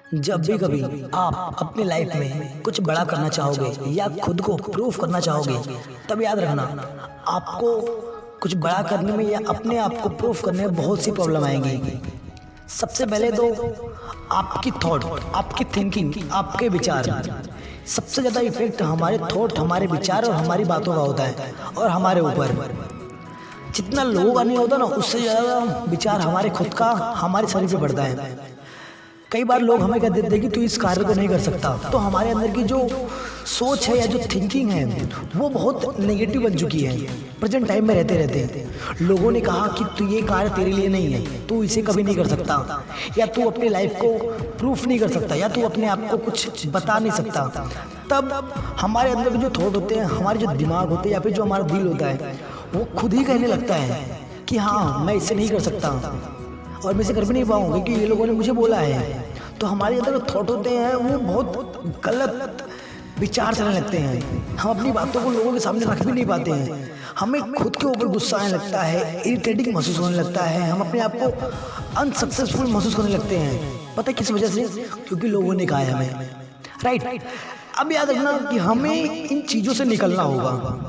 जब भी कभी आप अपनी लाइफ में कुछ बड़ा करना चाहोगे या खुद को प्रूव करना चाहोगे, तब याद रखना आपको कुछ बड़ा करने में या अपने आप को प्रूव करने में बहुत सी प्रॉब्लम आएंगी। सबसे पहले तो आपकी थॉट, आपकी थिंकिंग, आपके विचार। सबसे ज़्यादा इफेक्ट हमारे थॉट, हमारे विचार और हमारी बातों का होता है और हमारे ऊपर जितना लोगों का नहीं होता ना, उससे ज़्यादा विचार हमारे खुद का हमारे शरीर पे पड़ता है। कई बार लोग हमें कह देते हैं कि तू इस कार्य को नहीं कर सकता, तो हमारे अंदर की जो सोच है या जो थिंकिंग है वो बहुत नेगेटिव बन चुकी है। प्रेजेंट टाइम में रहते रहते लोगों ने कहा कि तू ये कार्य तेरे लिए नहीं है, तू इसे कभी नहीं कर सकता, या तू अपनी लाइफ को प्रूफ नहीं कर सकता, या तू अपने आप को कुछ बता नहीं सकता। तब हमारे अंदर के जो थॉट होते हैं, हमारे जो दिमाग होते हैं या फिर जो हमारा दिल होता है, वो खुद ही कहने लगता है कि हाँ मैं इसे नहीं कर सकता और मैं इसे कर भी नहीं पाऊंगा क्योंकि ये लोगों ने मुझे बोला है। तो हमारे अंदर जो थॉट होते हैं वो बहुत गलत विचार चलने लगते हैं। हम अपनी बातों को लोगों के सामने रख भी नहीं पाते हैं। हमें खुद के ऊपर गुस्सा आने लगता है, इरिटेटिंग महसूस होने लगता है, हम अपने आप को अनसक्सेसफुल महसूस करने लगते हैं। पता है किस वजह से? क्योंकि लोगों ने कहा है हमें। राइट। अब याद रखना कि हमें इन चीज़ों से निकलना होगा।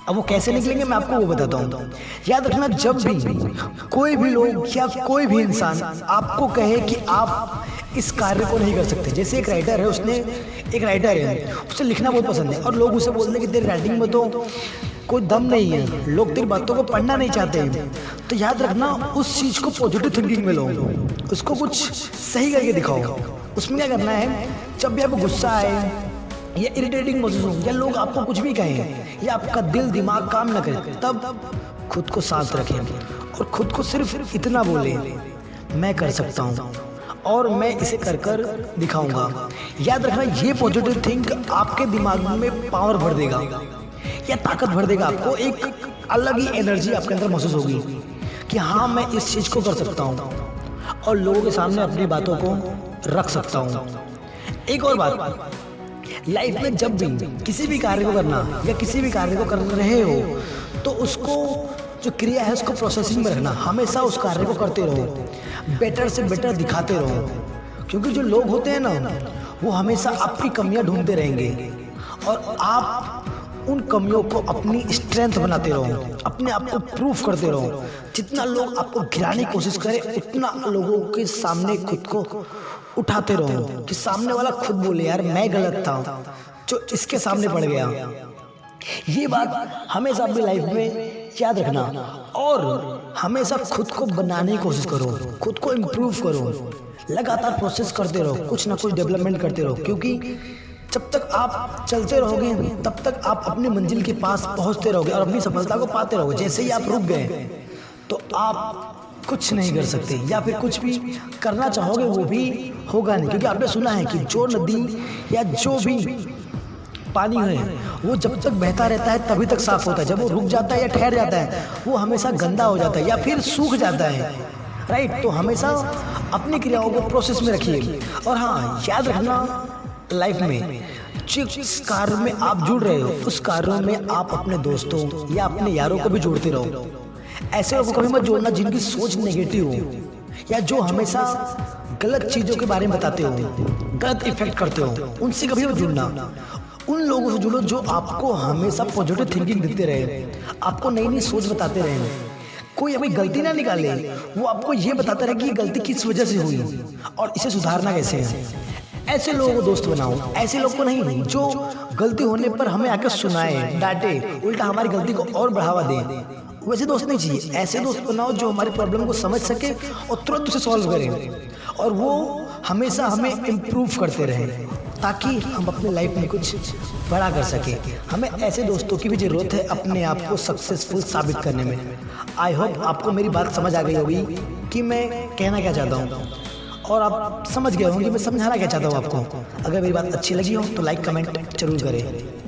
अब वो कैसे निकलेंगे मैं आपको वो बताता हूँ। याद रखना, जब भी कोई भी लोग या कोई भी इंसान आपको कहे कि आप इस कार्य को नहीं कर सकते, जैसे एक राइटर है, एक राइटर है, उसे लिखना बहुत पसंद है और लोग उसे बोलते हैं कि तेरी राइटिंग में तो कोई दम नहीं है, लोग तेरी बातों को पढ़ना नहीं चाहते हैं। तो याद रखना, उस चीज़ को पॉजिटिव थिंकिंग में लो, उसको कुछ सही करके दिखाओ। उसमें क्या करना है, जब भी आपको गुस्सा आए या इरिटेटिंग महसूस हो या लोग आपको कुछ भी कहें या आपका दिल दिमाग काम न करे, तब खुद को शांत रखें और खुद को सिर्फ इतना बोलें, मैं कर सकता हूँ और मैं इसे कर कर दिखाऊंगा। याद रखना, ये पॉजिटिव थिंक आपके दिमाग में पावर भर देगा या ताकत भर देगा। आपको एक अलग ही एनर्जी आपके अंदर महसूस होगी कि हाँ मैं इस चीज़ को कर सकता हूँ और लोगों के सामने अपनी बातों को रख सकता हूँ। एक और बात, लाइफ में जब भी किसी भी कार्य को करना या किसी भी कार्य को कर रहे हो, तो उसको जो क्रिया है उसको प्रोसेसिंग में रखना। हमेशा उस कार्य को करते रहो, बेटर से बेटर दिखाते रहो, क्योंकि जो लोग होते हैं ना, वो हमेशा आपकी कमियां ढूंढते रहेंगे और आप उन कमियों को अपनी स्ट्रेंथ बनाते रहो, अपने आप को प्रूफ करते रहो। जितना लोग आपको गिराने की कोशिश करें, उतना लोगों के सामने खुद को उठाते रहो कि सामने वाला खुद बोले यार मैं गलत था जो इसके सामने पड़ गया। ये बात हमेशा अपनी लाइफ में याद रखना और हमेशा खुद को बनाने की कोशिश करो, खुद को इम्प्रूव करो, लगातार प्रोसेस करते रहो, कुछ ना कुछ डेवलपमेंट करते रहो, क्योंकि जब तक आप चलते रहोगे तब तक आप अपनी मंजिल के पास पहुंचते रहोगे और अपनी सफलता को पाते रहोगे। जैसे ही आप रुक गए तो आप कुछ नहीं कर सकते या फिर कुछ भी करना चाहोगे वो भी होगा नहीं, क्योंकि आपने सुना है कि जो नदी या जो भी पानी है वो जब तक बहता रहता है तभी तक साफ होता है, जब वो रुक जाता है या ठहर जाता है वो हमेशा गंदा हो जाता है या फिर सूख जाता है। राइट। तो हमेशा अपनी क्रियाओं को प्रोसेस में रखिए और हाँ याद रखना, लाइफ में जिस कार्य में आप जुड़ रहे हो उस कार्यों में आप अपने दोस्तों या अपने यारों को भी जोड़ते रहो। ऐसे लोगों को कभी मत जोड़ना जिनकी सोच नेगेटिव हो या जो हमेशा गलत चीज़ों के बारे में बताते हो, गलत इफेक्ट करते हो, उनसे कभी मत जुड़ना। उन लोगों से जुड़ो जो आपको हमेशा पॉजिटिव थिंकिंग देते रहे, आपको नई नई सोच बताते रहे। कोई अभी गलती ना निकाले, वो आपको ये बताता रहे कि ये गलती किस वजह से हुई और इसे सुधारना कैसे है। ऐसे लोगों को दोस्त बनाओ, ऐसे लोग को नहीं जो गलती होने पर हमें आकर सुनाए, डांटे, उल्टा हमारी गलती को और बढ़ावा दे। वैसे दोस्त नहीं चाहिए। ऐसे दोस्त बनाओ जो हमारी प्रॉब्लम को समझ सके और तुरंत उसे सॉल्व करें और वो हमेशा हमें इम्प्रूव करते रहें ताकि हम अपनी लाइफ में कुछ बड़ा कर सके। हमें ऐसे दोस्तों की भी ज़रूरत है अपने आप को सक्सेसफुल साबित करने में। आई होप आपको मेरी बात समझ आ गई होगी कि मैं कहना क्या चाहता हूँ और आप समझ गए होंगे मैं समझाना क्या चाहता हूँ आपको। अगर मेरी बात अच्छी लगी हो तो लाइक कमेंट जरूर करें।